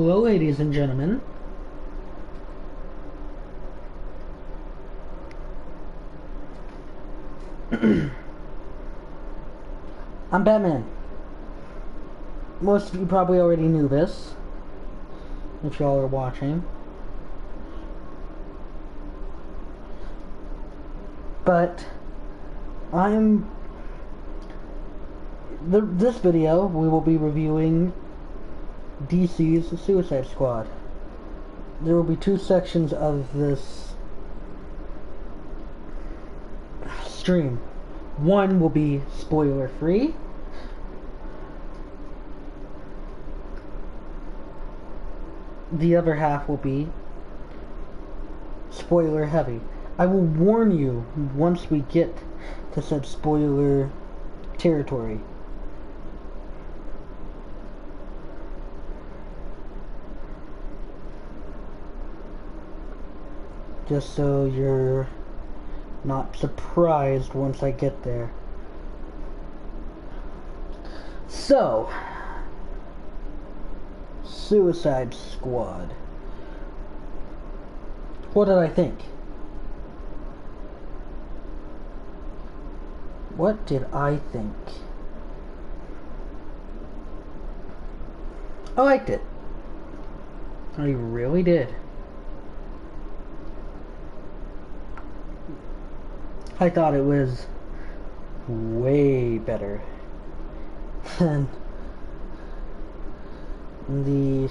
Hello, ladies and gentlemen. I'm Batman. Most of you probably already knew this, if y'all are watching. But this video we will be reviewing DC's Suicide Squad. There will be two sections of this stream. One will be spoiler free. The other half will be spoiler heavy. I will warn you once we get to said spoiler territory. Just so you're not surprised once I get there. So, Suicide Squad. What did I think? What did I think? I liked it. I really did. I thought it was way better than the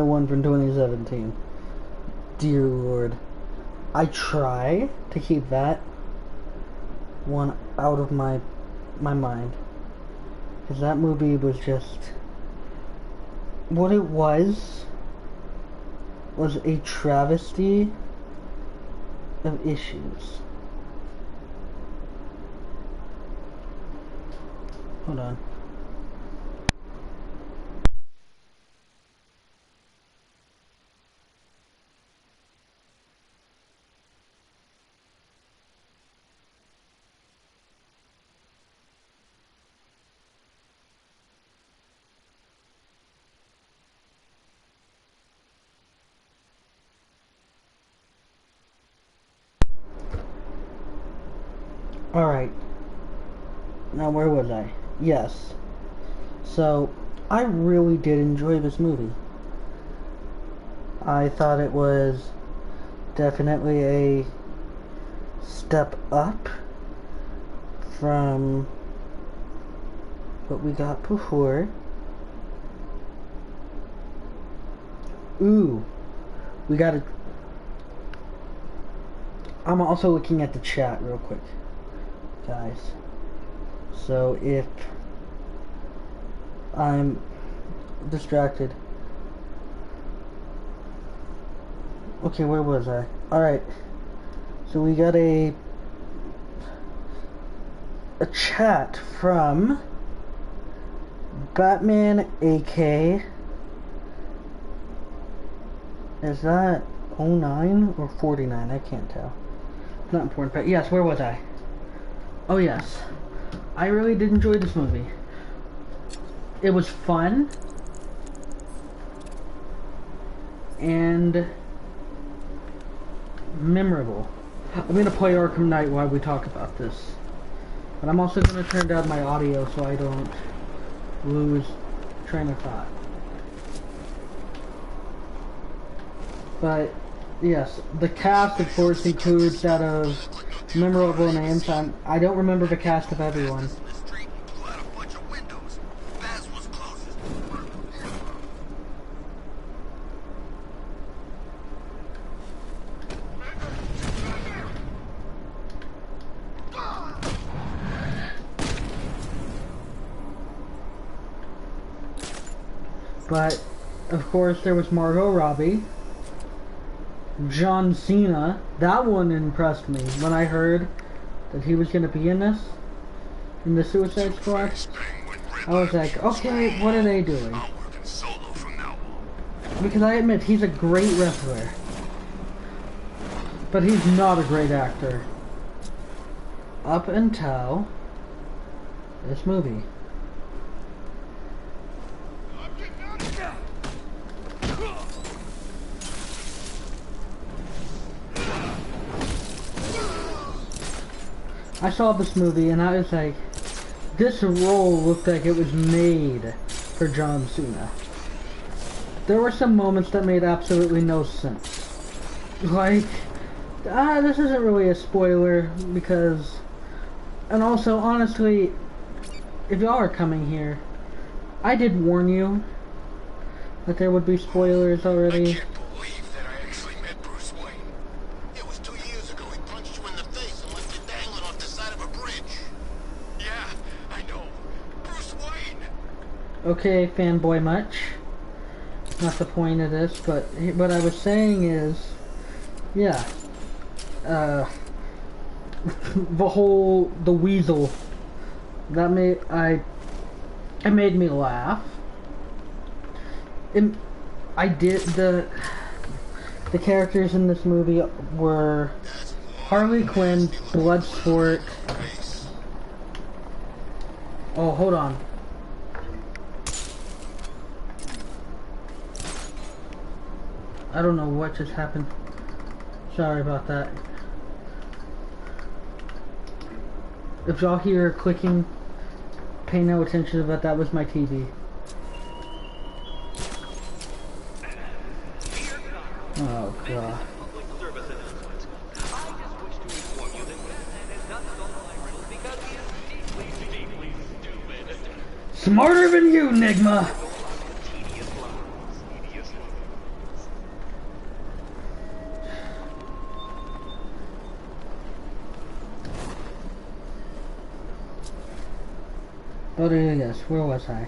one from 2017. Dear Lord. I try to keep that one out of my mind. Because that movie was just... what it was a travesty of issues. Hold on. Alright. Now where was I? Yes. So, I really did enjoy this movie. I thought it was definitely a step up from what we got before. Ooh. We got a... I'm also looking at the chat real quick, guys. So if I'm distracted. Okay, where was I? Alright. So we got a chat from Batman AK. Is that 09 or 49? I can't tell. Not important, but yes, where was I? Oh yes. I really did enjoy this movie. It was fun. And memorable. I'm gonna play Arkham Knight while we talk about this. But I'm also gonna turn down my audio so I don't lose train of thought. But yes, the cast of course includes that of memorable names. I don't remember the cast of everyone. But of course there was Margot Robbie. John Cena, that one impressed me when I heard that he was going to be in this, in the Suicide Squad. I was like, okay, what are they doing? Because I admit, he's a great wrestler, but he's not a great actor. up until this movie. I saw this movie and I was like, this role looked like it was made for John Cena. There were some moments that made absolutely no sense. Like, this isn't really a spoiler because, and also honestly, if y'all are coming here, I did warn you that there would be spoilers already. I can't believe that I actually met Bruce Wayne. It was 2 years ago. He punched you in the face and left you dangling off the side of a bridge. Yeah, I know. Bruce Wayne! Okay, fanboy much. Not the point of this, but what I was saying is, yeah, the weasel, that it made me laugh. The characters in this movie were Harley Quinn, Bloodsport. Oh, hold on. I don't know what just happened. Sorry about that. If y'all hear clicking, pay no attention to that. That was my TV. Oh god. Smarter than you, Nigma! But yes, where was I?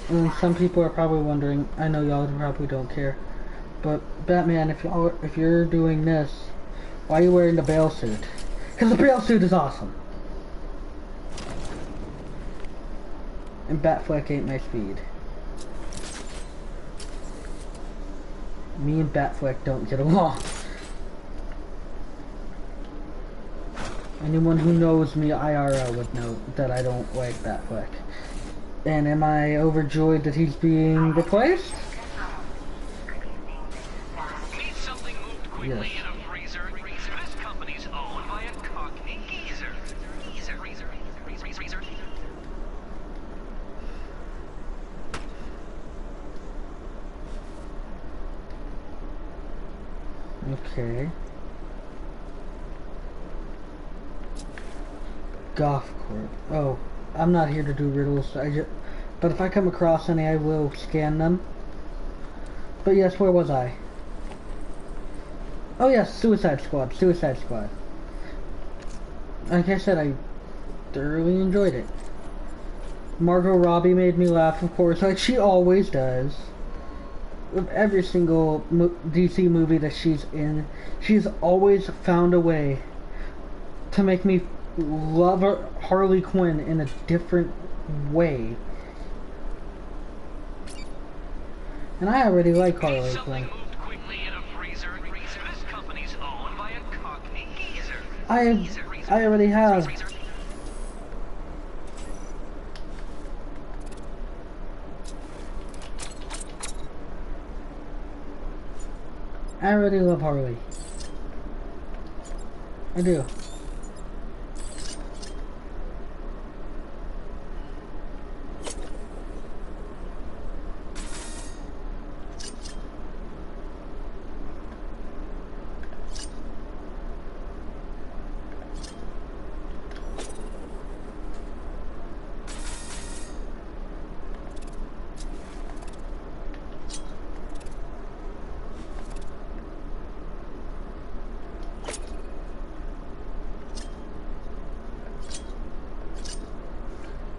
And some people are probably wondering. I know y'all probably don't care, but Batman, if you're doing this, why are you wearing the bail suit? Because the bail suit is awesome. And Batfleck ain't my speed. Me and Batfleck don't get along. Anyone who knows me IRL would know that I don't like Batfleck. And am I overjoyed that he's being replaced? Need something moved quickly Yes. in a freezer? This company's owned by a cockney geezer. Freezer. Okay. Golf court. Oh, I'm not here to do riddles. But if I come across any, I will scan them. But yes, where was I? Oh yes, Suicide Squad. Like I said, I thoroughly enjoyed it. Margot Robbie made me laugh, of course, like she always does. With every single DC movie that she's in, she's always found a way to make me love Harley Quinn in a different way. And I already like Harley Quinn. I already have. I already love Harley. I do.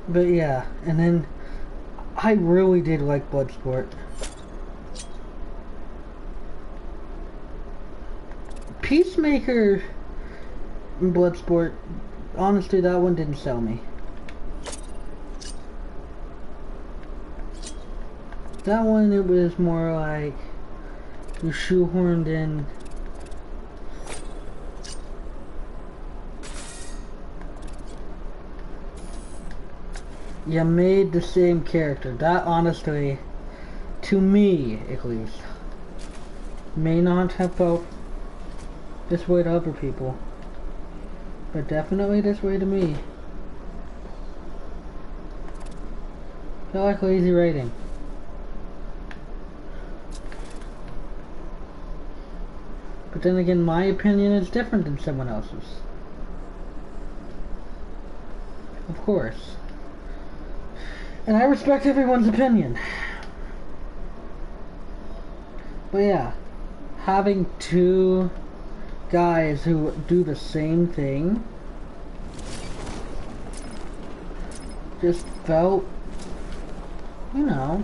But yeah, and then I really did like Bloodsport. Peacemaker and Bloodsport, honestly, that one didn't sell me. That one, it was more like, You shoehorned in. You made the same character. That honestly, to me at least, may not have felt this way to other people, but definitely this way to me. Feel like lazy writing. But then again, my opinion is different than someone else's. Of course. And I respect everyone's opinion. But yeah, having two guys who do the same thing just felt, you know,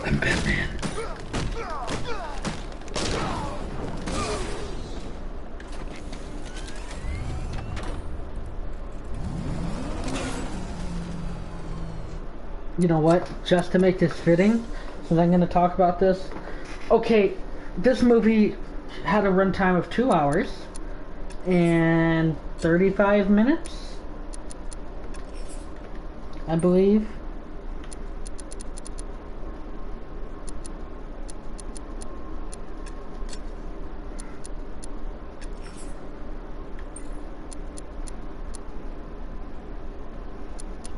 I'm Batman. You know what? Just to make this fitting, since I'm going to talk about this. Okay, this movie had a runtime of 2 hours and 35 minutes, I believe.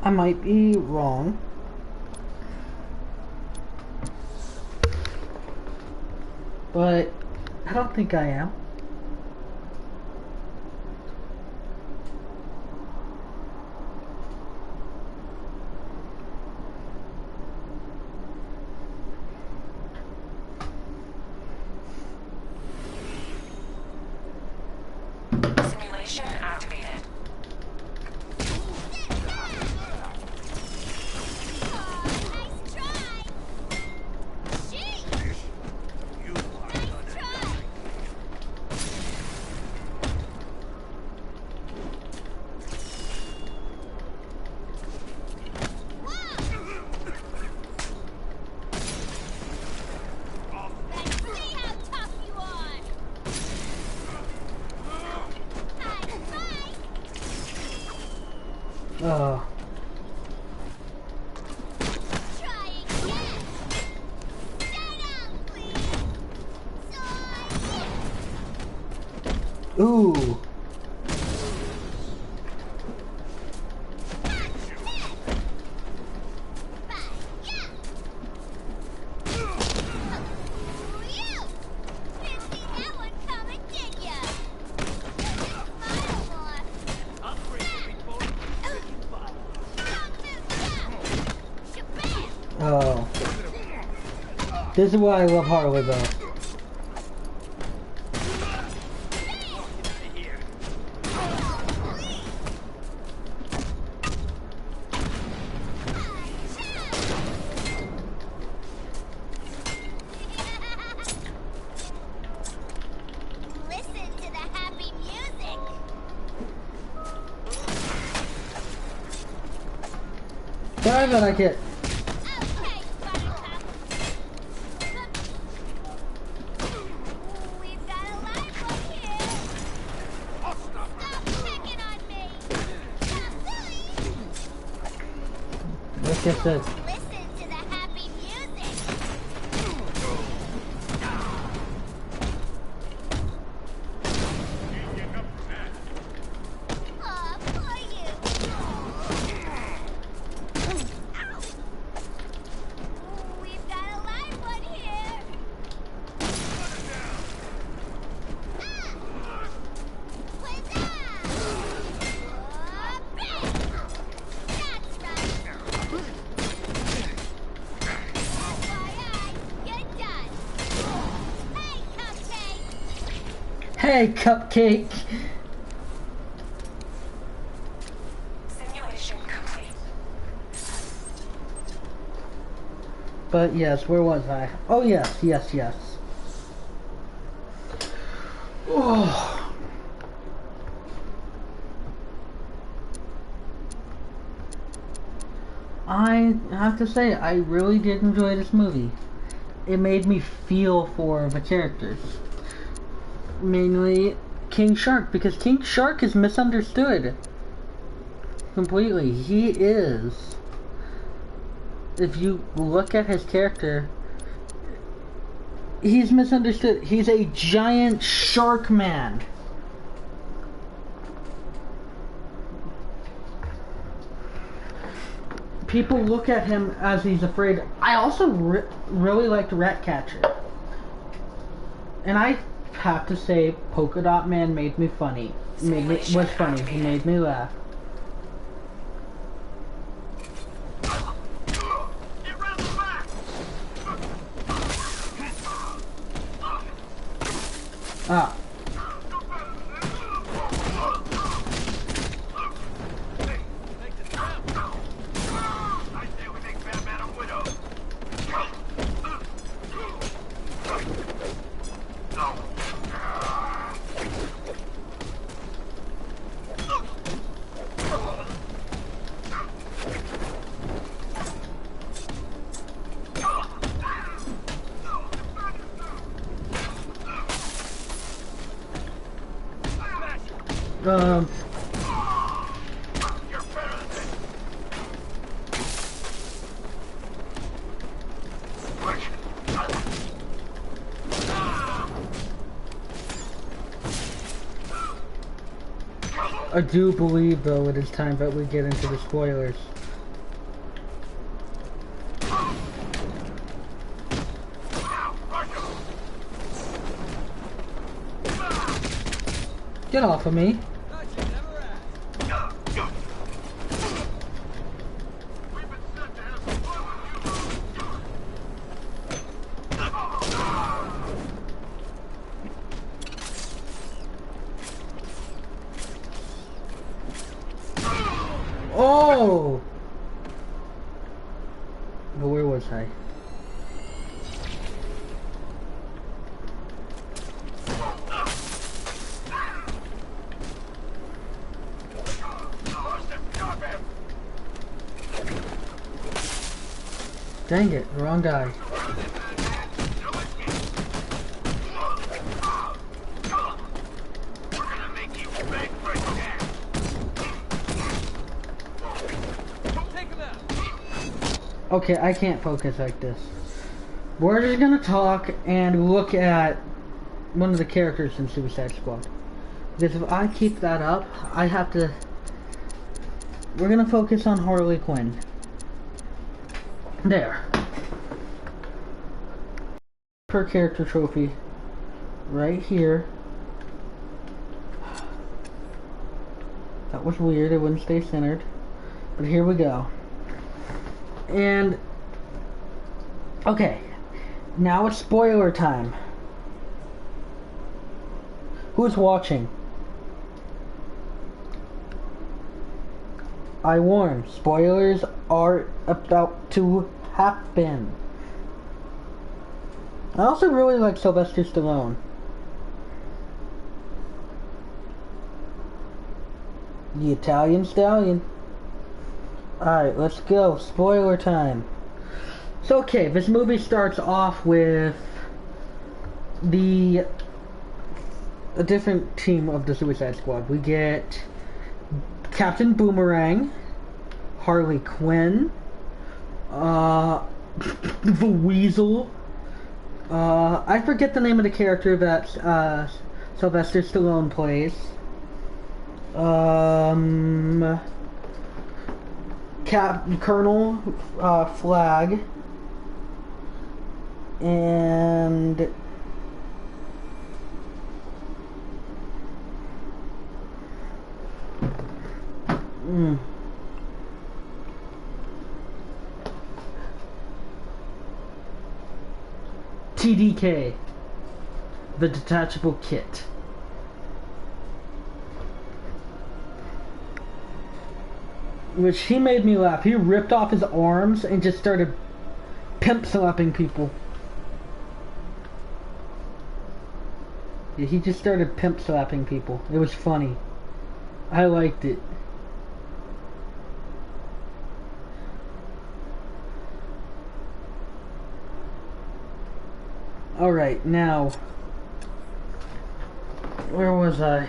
I might be wrong. But I don't think I am. Simulation activated. Oh. Ooh. Oh. This is why I love Harley though. Listen to the happy music. Sorry, but I get. Okay, Buttercup. We've got a live one here. Stop picking on me. Stop silly. Like I said. Listen to the happy music. Aw, poor you. Ow. We've got a live one here. Huzzah! Bang! That's right. FYI, you're done. Hey, Cupcake. Hey, Cupcake. Simulation But yes, where was I? Oh yes, yes, yes. Oh. I have to say, I really did enjoy this movie. It made me feel for the characters. Mainly King Shark, because King Shark is misunderstood. Completely. He is. If you look at his character, he's misunderstood. He's a giant shark man. People look at him as he's afraid. I also really liked Ratcatcher. And I have to say, Polka Dot Man made me funny. Was funny. He made me laugh. Ah. I do believe, though, it is time that we get into the spoilers. Get off of me. Oh! But where was I? Dang it, wrong guy. Okay, I can't focus like this. We're just gonna talk and look at one of the characters in Suicide Squad. Because if I keep that up, I have to... We're gonna focus on Harley Quinn. There. Per character trophy. Right here. That was weird, it wouldn't stay centered. But here we go. And... Okay. Now it's spoiler time. Who's watching? I warn, spoilers are about to happen. I also really like Sylvester Stallone. The Italian Stallion. Alright, let's go. Spoiler time. So, okay, this movie starts off with a different team of the Suicide Squad. We get Captain Boomerang, Harley Quinn, the Weasel, I forget the name of the character that Sylvester Stallone plays, Colonel Flag, and TDK, the detachable kit. Which he made me laugh. He ripped off his arms and just started pimp slapping people. Yeah, he just started pimp slapping people. It was funny. I liked it. Alright, now, where was I?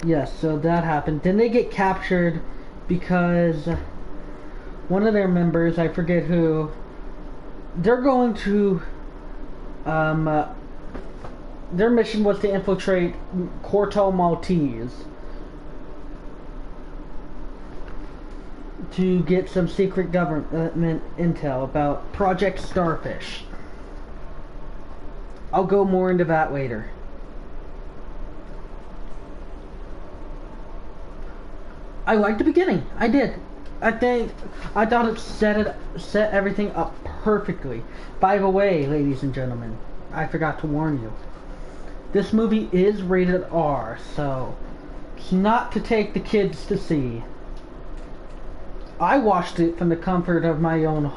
Yes, so that happened. Then they get captured because one of their members, I forget who, they're going to, their mission was to infiltrate Corto Maltese to get some secret government intel about Project Starfish. I'll go more into that later. I liked the beginning. I did. I thought it set everything up perfectly. By the way, ladies and gentlemen, I forgot to warn you. This movie is rated R, so it's not to take the kids to see. I watched it from the comfort of my own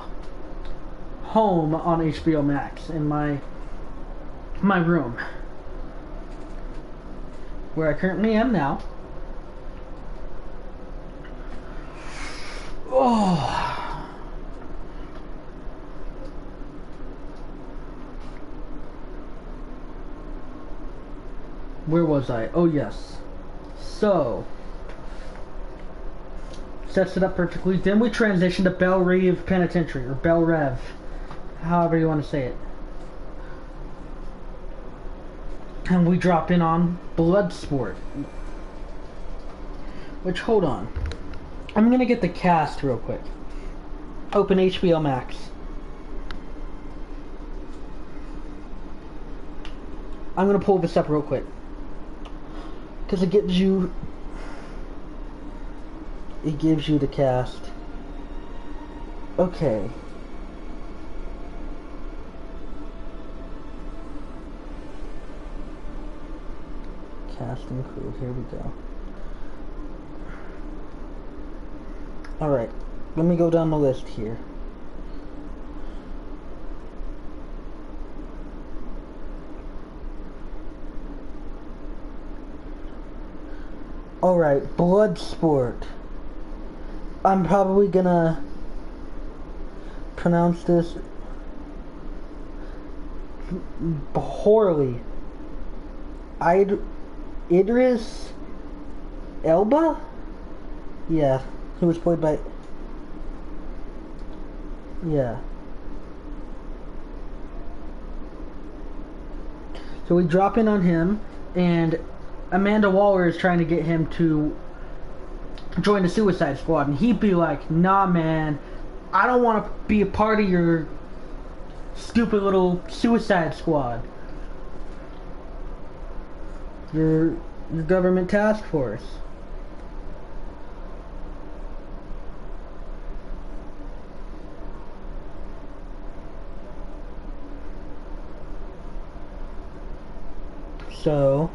home on HBO Max in my room, where I currently am now. Oh. Where was I? Oh yes. So sets it up perfectly. Then we transition to Belle Reve Penitentiary, or Belle Rev, however you want to say it. And we drop in on Bloodsport. Which, hold on. I'm gonna get the cast real quick. Open HBO Max. I'm gonna pull this up real quick. Because it gives you the cast. Okay. Cast and crew, here we go. Alright, let me go down the list here. Alright, Bloodsport. I'm probably gonna pronounce this poorly. Idris Elba? Yeah, he was played by... Yeah. So we drop in on him, and Amanda Waller is trying to get him to join the Suicide Squad, and he'd be like, nah man, I don't want to be a part of your stupid little Suicide Squad. Your government task force. So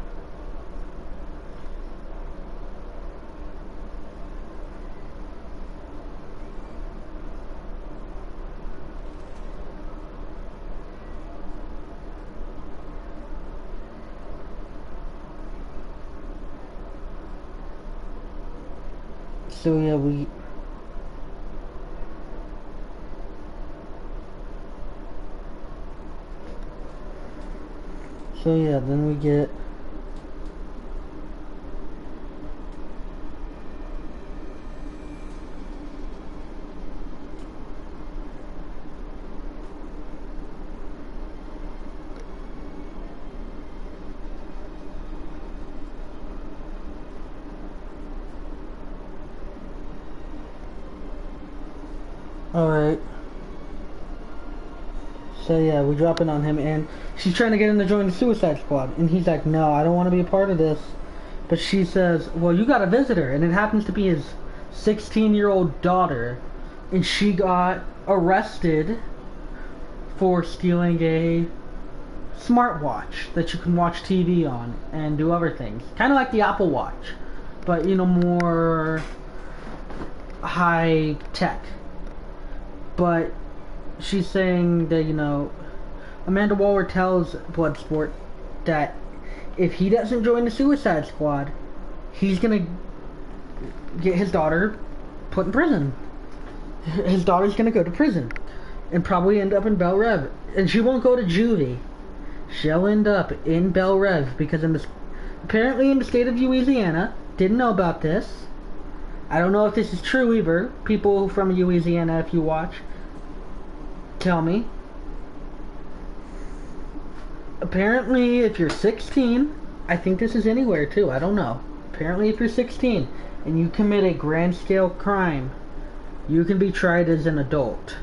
yeah, then we get alright. So yeah, we drop in on him, and she's trying to get him to join the Suicide Squad, and he's like, no, I don't want to be a part of this. But she says, well, you got a visitor, and it happens to be his 16-year-old daughter, and she got arrested for stealing a smartwatch that you can watch TV on and do other things. Kind of like the Apple Watch, but, you know, more high tech. But she's saying that, you know, Amanda Waller tells Bloodsport that if he doesn't join the Suicide Squad, he's gonna get his daughter put in prison. His daughter's gonna go to prison and probably end up in Bel Rev. And she won't go to juvie. She'll end up in Bel Rev because apparently in the state of Louisiana, didn't know about this. I don't know if this is true either. People from Louisiana, if you watch, tell me. Apparently, if you're 16, I think this is anywhere too, I don't know. Apparently, if you're 16 and you commit a grand scale crime, you can be tried as an adult.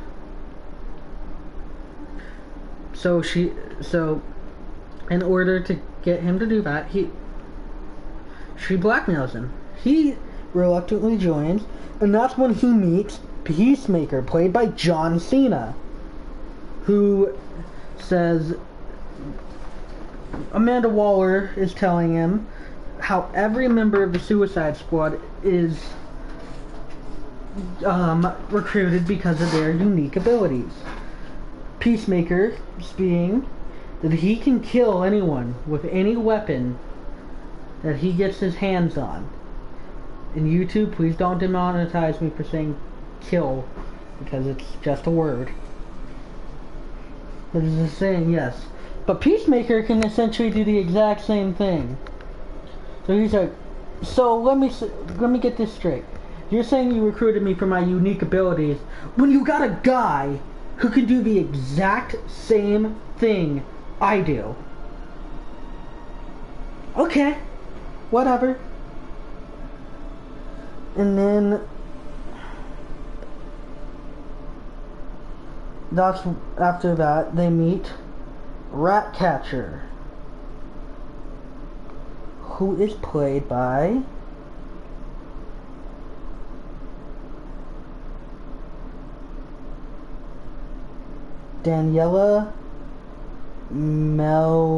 So in order to get him to do that, she blackmails him. He reluctantly joins, and that's when he meets Peacemaker, played by John Cena, who says Amanda Waller is telling him how every member of the Suicide Squad is recruited because of their unique abilities. Peacemaker being that he can kill anyone with any weapon that he gets his hands on. And YouTube, please don't demonetize me for saying kill, because it's just a word. But it's a saying, yes. But Peacemaker can essentially do the exact same thing. So he's like, so let me get this straight. You're saying you recruited me for my unique abilities when you got a guy who can do the exact same thing I do. Okay, whatever. And then after that they meet Ratcatcher, who is played by Daniela Melchior?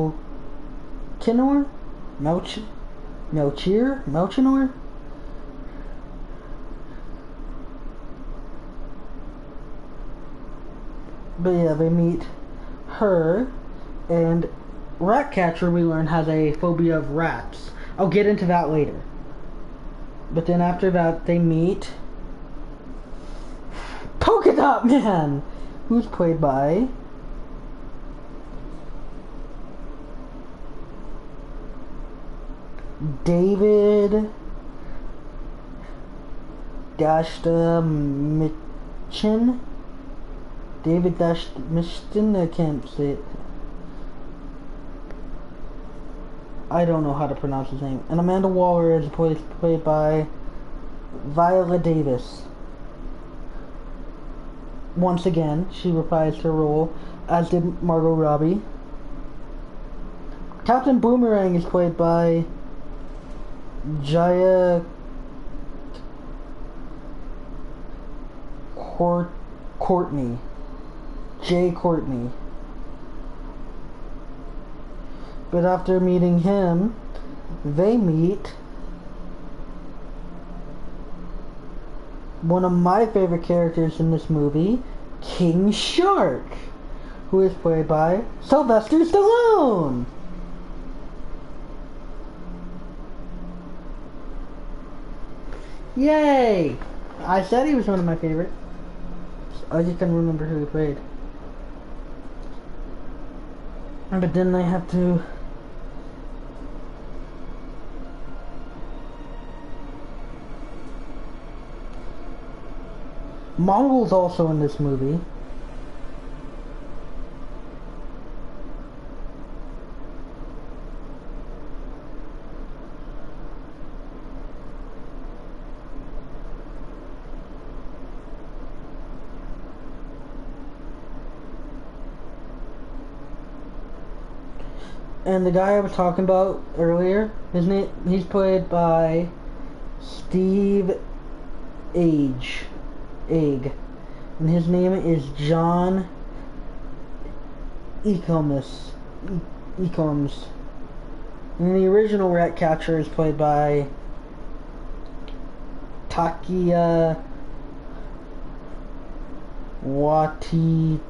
But yeah, they meet her, and Ratcatcher, we learn, has a phobia of rats. I'll get into that later. But then after that, they meet Polka Dot Man, who's played by David Michin. David Michin, I can't say it. I don't know how to pronounce his name. And Amanda Waller is played by Viola Davis. Once again, she reprised her role, as did Margot Robbie. Captain Boomerang is played by Jaya Courtney. Jay Courtney. But after meeting him, they meet one of my favorite characters in this movie, King Shark, who is played by Sylvester Stallone. Yay! I said he was one of my favorites. I just couldn't remember who he played. But then they have to Marvel's also in this movie. And the guy I was talking about earlier, he's played by Steve Egg. And his name is John Ecombs. And the original Ratcatcher is played by Takia Watiti?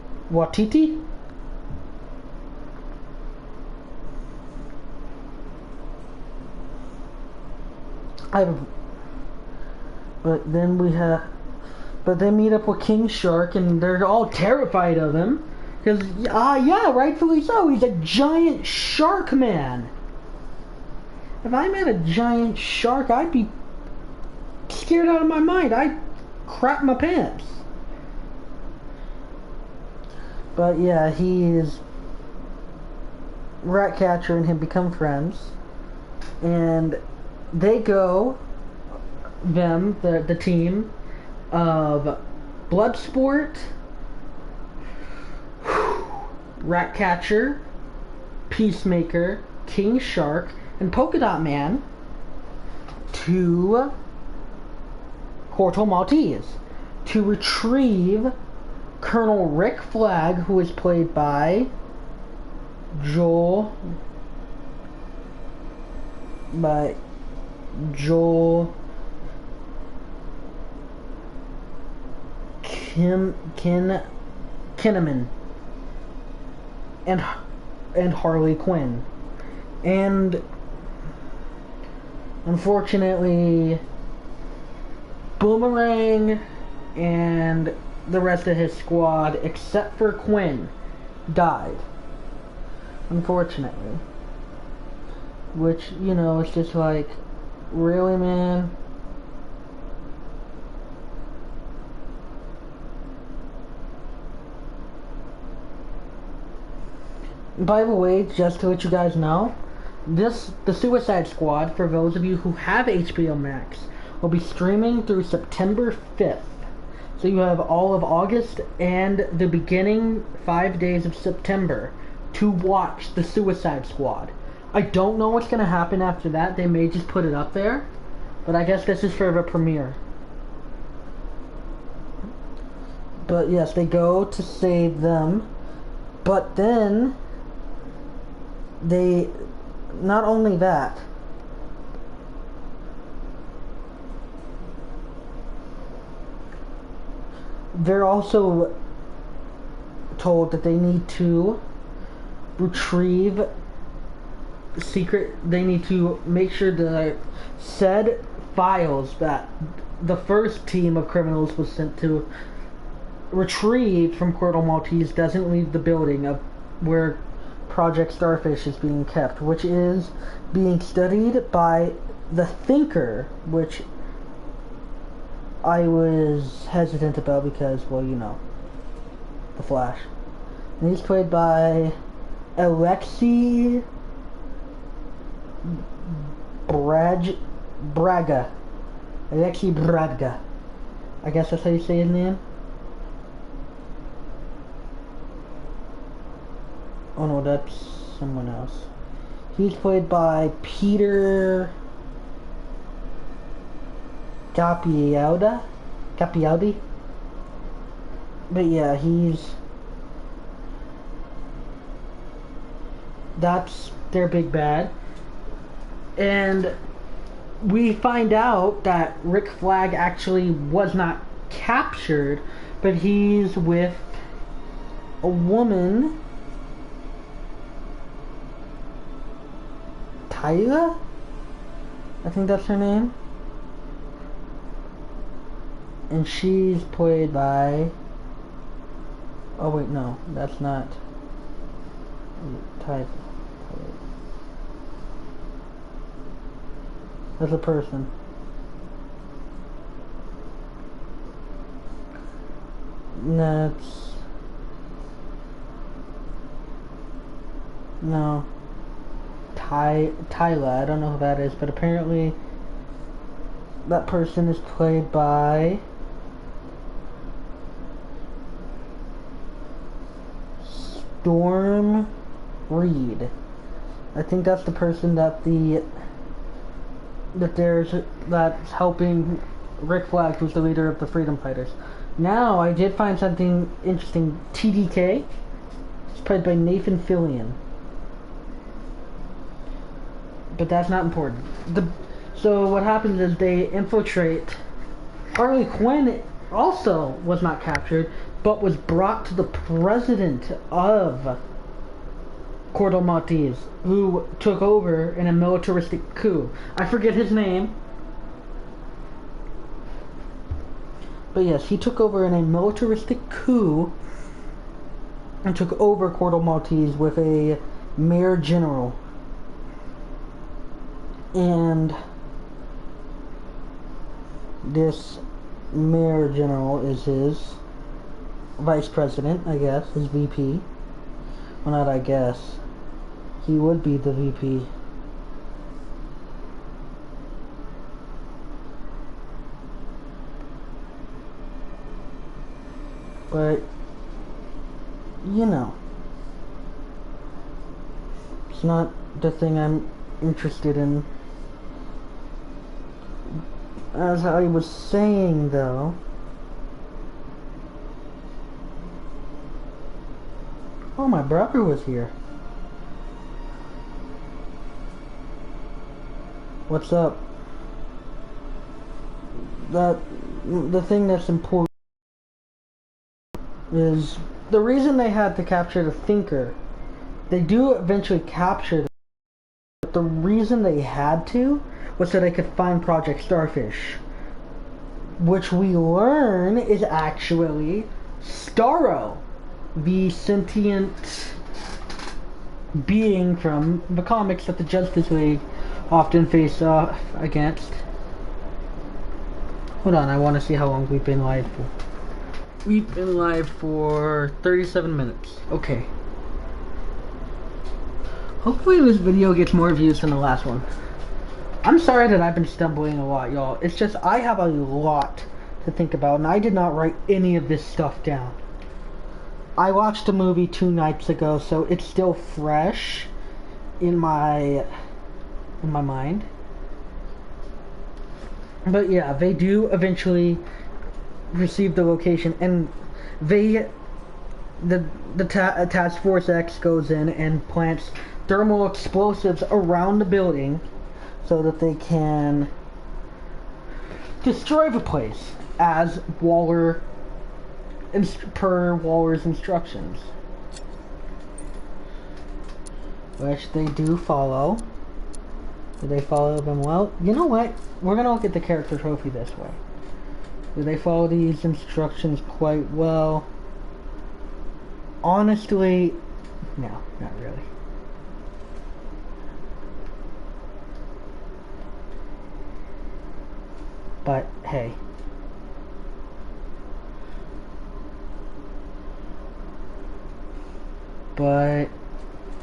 But then they meet up with King Shark and they're all terrified of him. Because, yeah, rightfully so, he's a giant shark man. If I met a giant shark, I'd be scared out of my mind. I'd crap my pants. But yeah, Ratcatcher and him become friends. And they go, the team of Bloodsport, Ratcatcher, Peacemaker, King Shark, and Polka Dot Man to Corto Maltese to retrieve Colonel Rick Flag, who is played by Joel Kinnaman and Harley Quinn. And unfortunately, Boomerang and the rest of his squad, except for Quinn, died. Unfortunately. Which, you know, it's just like, really, man? By the way, just to let you guys know, the Suicide Squad, for those of you who have HBO Max, will be streaming through September 5th. So you have all of August and the beginning 5 days of September to watch the Suicide Squad. I don't know what's going to happen after that. They may just put it up there. But I guess this is for the premiere. But yes, they go to save them. But then they, not only that, they're also told that they need to retrieve they need to make sure the said files that the first team of criminals was sent to retrieve from Corto Maltese doesn't leave the building of where Project Starfish is being kept, which is being studied by the Thinker, which I was hesitant about because, well, you know, the Flash. And he's played by Alexi Braga. Alexi Braga. I guess that's how you say his name. Oh no, that's someone else. He's played by Peter Capiaudi. But yeah, that's their big bad. And we find out that Rick Flag actually was not captured, but he's with a woman, Tyla? I think that's her name. And she's played by... Oh wait, no, that's not Tyla. That's a person. That's... No. Tyla, I don't know who that is, but apparently that person is played by Storm Reed. I think that's the person that's helping Rick Flag, who's the leader of the Freedom Fighters. Now, I did find something interesting. TDK is played by Nathan Fillion. But that's not important. So what happens is they infiltrate. Harley Quinn also was not captured, but was brought to the president of Cordo Maltese, who took over in a militaristic coup. I forget his name. But yes, he took over in a militaristic coup and took over Cordo Maltese with a mayor general. And this mayor general is his vice president, I guess, his VP. Well, not I guess. He would be the VP. But, you know, it's not the thing I'm interested in. As I was saying, though, oh, my brother was here. What's up? The thing that's important is the reason they had to capture the Thinker. They do eventually capture them, but the reason they had to was so they could find Project Starfish, which we learn is actually Starro, the sentient being from the comics that the Justice League often face off against. Hold on, I want to see how long we've been live for. We've been live for 37 minutes. Okay. Hopefully this video gets more views than the last one. I'm sorry that I've been stumbling a lot, y'all. It's just I have a lot to think about, and I did not write any of this stuff down. I watched the movie 2 nights ago, so it's still fresh in my mind. But yeah, they do eventually receive the location, and the Task Force X goes in and plants thermal explosives around the building so that they can destroy the place as Waller's instructions, which they do follow. Do they follow them well? You know what? We're gonna get the character trophy this way. Do they follow these instructions quite well? Honestly, no, not really. But hey. But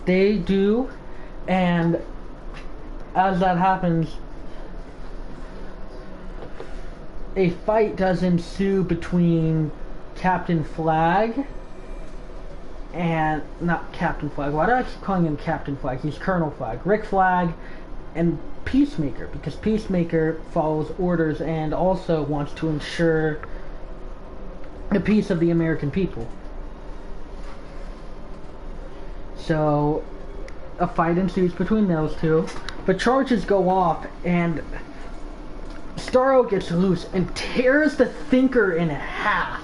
they do, and as that happens, a fight does ensue between Captain Flag and, not Captain Flag, why do I keep calling him Captain Flag? He's Colonel Flag. Rick Flag and Peacemaker, because Peacemaker follows orders and also wants to ensure the peace of the American people. So a fight ensues between those two, but charges go off and Starro gets loose and tears the Thinker in half.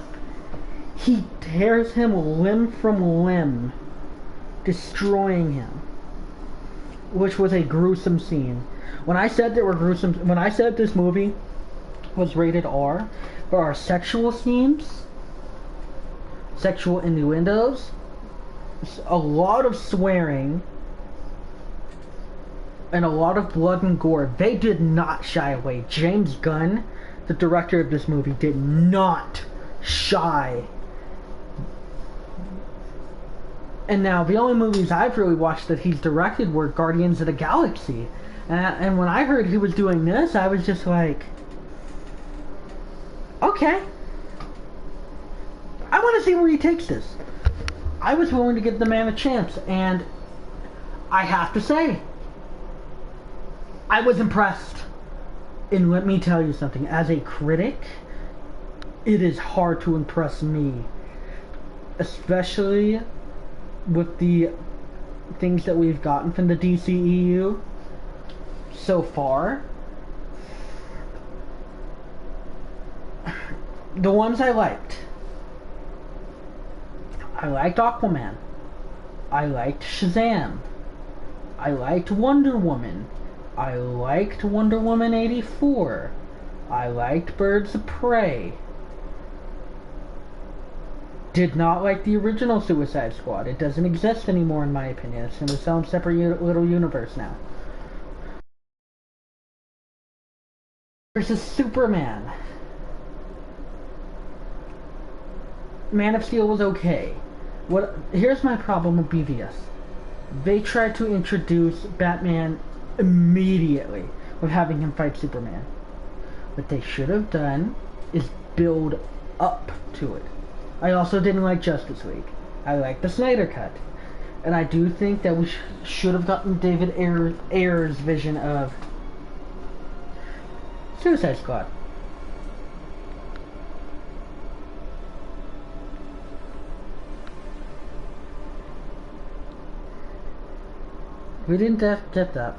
He tears him limb from limb, destroying him, which was a gruesome scene. When I said this movie was rated R, there are sexual scenes, sexual innuendos, a lot of swearing, and a lot of blood and gore. They did not shy away. James Gunn, the director of this movie, did not shy. And now, the only movies I've really watched that he's directed were Guardians of the Galaxy. And when I heard he was doing this, I was just like, okay. I want to see where he takes this. I was willing to give the man a chance, and I have to say, I was impressed. And let me tell you something, as a critic, it is hard to impress me, especially with the things that we've gotten from the DCEU so far. The ones I liked, I liked Aquaman. I liked Shazam. I liked Wonder Woman. I liked Wonder Woman 84. I liked Birds of Prey. Did not like the original Suicide Squad. It doesn't exist anymore in my opinion. It's in its own separate little universe now. Versus Superman. Man of Steel was okay. Here's my problem with BVS. They tried to introduce Batman immediately with having him fight Superman. What they should have done is build up to it. I also didn't like Justice League. I like the Snyder Cut. And I do think that we should have gotten David Ayer's vision of Suicide Squad. We didn't get that.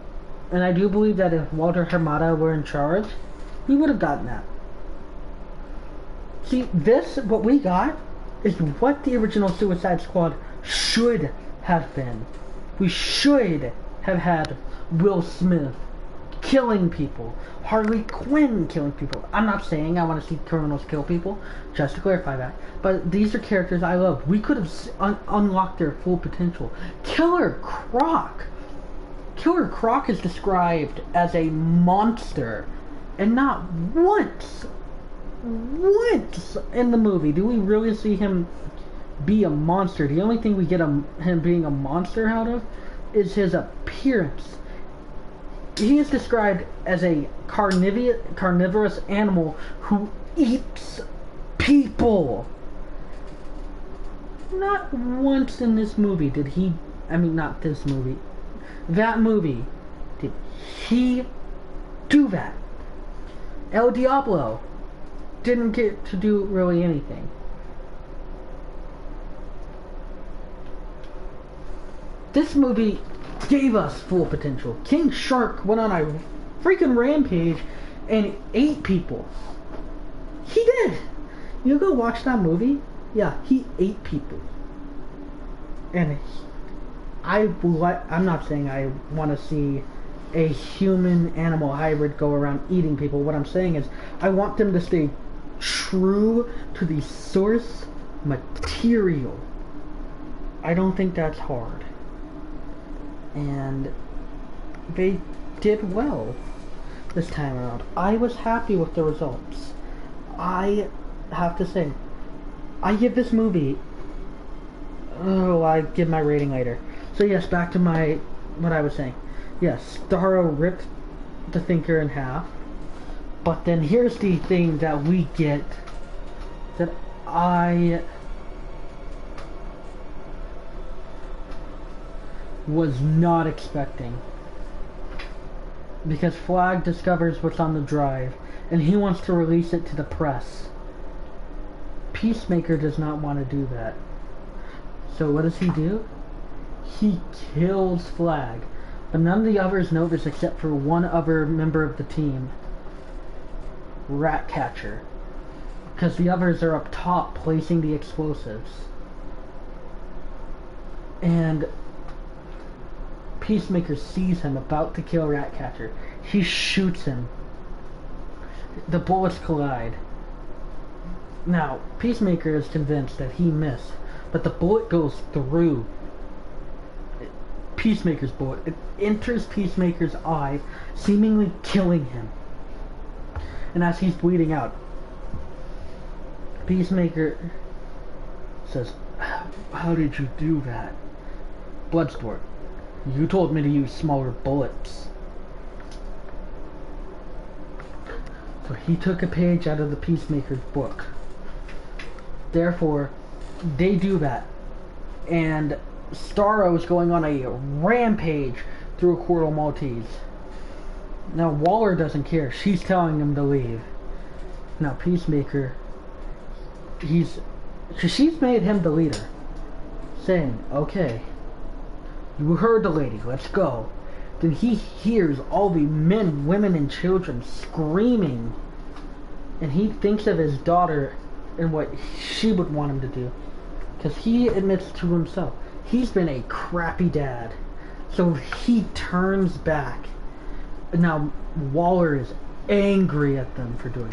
And I do believe that if Walter Hamada were in charge, we would have gotten that. See, what we got, is what the original Suicide Squad should have been. We should have had Will Smith killing people. Harley Quinn killing people. I'm not saying I want to see criminals kill people, just to clarify that. But these are characters I love. We could have unlocked their full potential. Killer Croc. Killer Croc is described as a monster. And not once in the movie do we really see him be a monster. The only thing we get him being a monster out of is his appearance. He is described as a carnivorous animal who eats people. Not once in this movie did he, not this movie, that movie, did he do that. El Diablo didn't get to do really anything. This movie gave us full potential. King Shark went on a freaking rampage and ate people. He did. You go watch that movie? Yeah, he ate people. And I'm not saying I want to see a human-animal hybrid go around eating people. What I'm saying is I want them to stay true to the source material. I don't think that's hard. And they did well this time around. I was happy with the results. I have to say, I give this movie, I give my rating later. So yes, back to what I was saying. Yes, Starro ripped the Thinker in half. But then here's the thing that we get that I was not expecting. Because Flag discovers what's on the drive and he wants to release it to the press. Peacemaker does not want to do that. So what does he do? He kills Flag. But none of the others know this except for one other member of the team. Ratcatcher. Because the others are up top placing the explosives. And Peacemaker sees him about to kill Ratcatcher. He shoots him. The bullets collide. Now, Peacemaker is convinced that he missed, but the bullet goes through Peacemaker's bullet. It enters Peacemaker's eye, seemingly killing him. And as he's bleeding out, Peacemaker says, "How did you do that?" Bloodsport, "You told me to use smaller bullets." So he took a page out of the Peacemaker's book. Therefore, they do that. And Starro is going on a rampage through Corto Maltese. Now Waller doesn't care. She's telling him to leave. Now Peacemaker, she's made him the leader, saying, "Okay, you heard the lady, let's go." Then he hears all the men, women, and children screaming, and he thinks of his daughter and what she would want him to do. Because he admits to himself, he's been a crappy dad. So he turns back. Now, Waller is angry at them for doing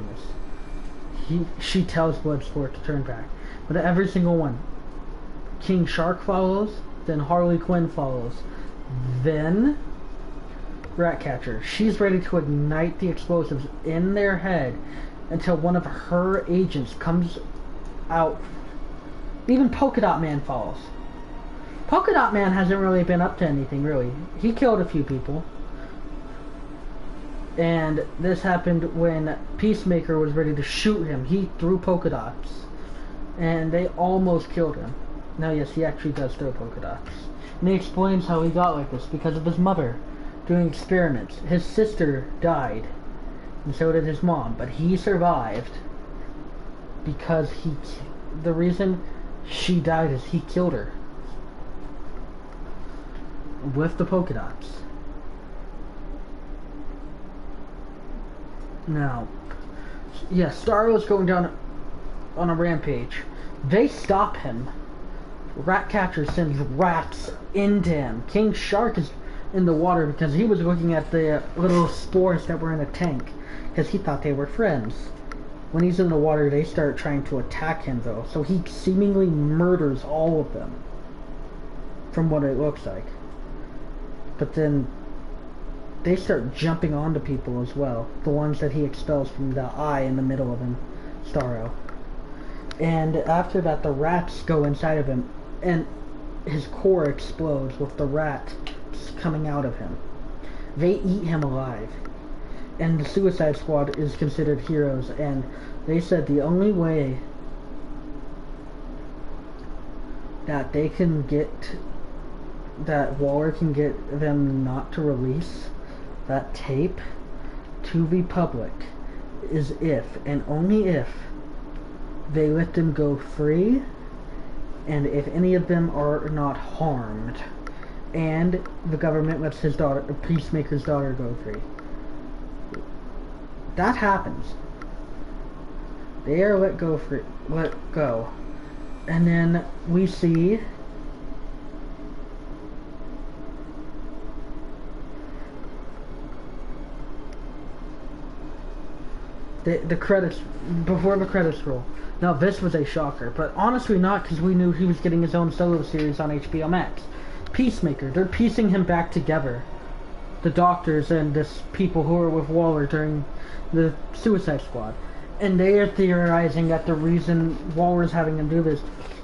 this. She tells Bloodsport to turn back. But every single one. King Shark follows, then Harley Quinn follows. Then Ratcatcher. She's ready to ignite the explosives in their head until one of her agents comes out. Even Polka Dot Man follows. Polka Dot Man hasn't really been up to anything, really. He killed a few people. And this happened when Peacemaker was ready to shoot him. He threw polka dots. And they almost killed him. Now, yes, he actually does throw polka dots. And he explains how he got like this because of his mother doing experiments. His sister died. And so did his mom. But he survived because the reason she died is he killed her. With the polka dots. Now, yeah, Starro's going down on a rampage. They stop him. Ratcatcher sends rats into him. King Shark is in the water because he was looking at the little spores that were in a tank because he thought they were friends. When he's in the water, they start trying to attack him, though. So he seemingly murders all of them, from what it looks like. But then they start jumping onto people as well. The ones that he expels from the eye in the middle of him, Starro. And after that, the rats go inside of him, and his core explodes with the rat coming out of him. They eat him alive. And the Suicide Squad is considered heroes, and they said the only way that they can get, that Waller can get them not to release that tape to the public is if, and only if, they let them go free, and if any of them are not harmed, and the government lets his daughter, Peacemaker's daughter, go free. That happens. They are let go. And then we see the credits, before the credits roll. Now this was a shocker, but honestly not, because we knew he was getting his own solo series on HBO Max. Peacemaker, they're piecing him back together. The doctors and this people who were with Waller during the Suicide Squad. And they are theorizing that the reason Waller's having him do this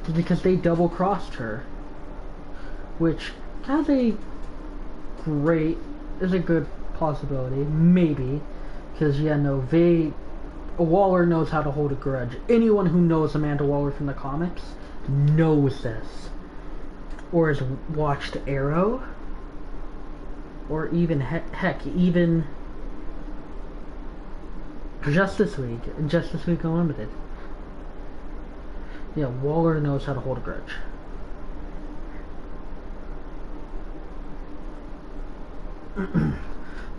is because they double-crossed her. Which is a good possibility. Maybe. Because, yeah, no, Waller knows how to hold a grudge. Anyone who knows Amanda Waller from the comics knows this. Or has watched Arrow. Or even, heck, even Justice League and Justice League Unlimited. Yeah, Waller knows how to hold a grudge.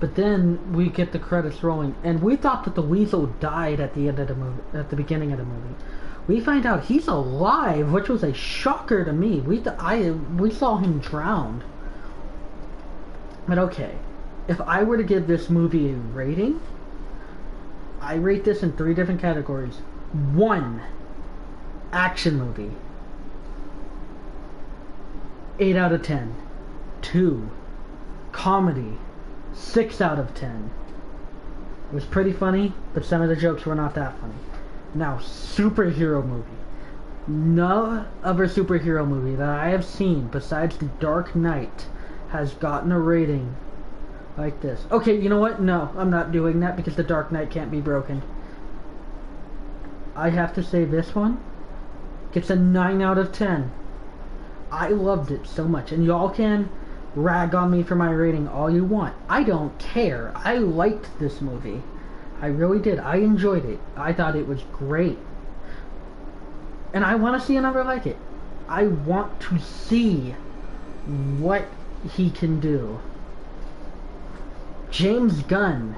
But then we get the credits rolling, and we thought that the Weasel died at the end of the movie, at the beginning of the movie. We find out he's alive, which was a shocker to me. We saw him drowned. But okay, if I were to give this movie a rating, I rate this in 3 different categories. 1, action movie, 8 out of 10. 2, comedy, 6 out of 10. It was pretty funny, but some of the jokes were not that funny. Now, superhero movie. No other superhero movie that I have seen besides The Dark Knight has gotten a rating like this. Okay, you know what? No, I'm not doing that because The Dark Knight can't be broken. I have to say this one gets a 9 out of 10. I loved it so much, and y'all can rag on me for my rating all you want. I don't care. I liked this movie. I really did. I enjoyed it. I thought it was great. And I want to see another like it. I want to see what he can do. James Gunn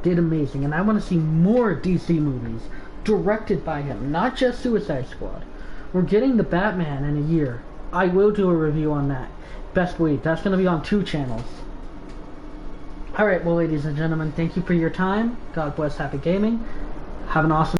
did amazing, and I want to see more DC movies directed by him, not just Suicide Squad. We're getting the Batman in a year. I will do a review on that. Best believe. That's going to be on 2 channels. Alright, well, ladies and gentlemen, thank you for your time. God bless Happy Gaming. Have an awesome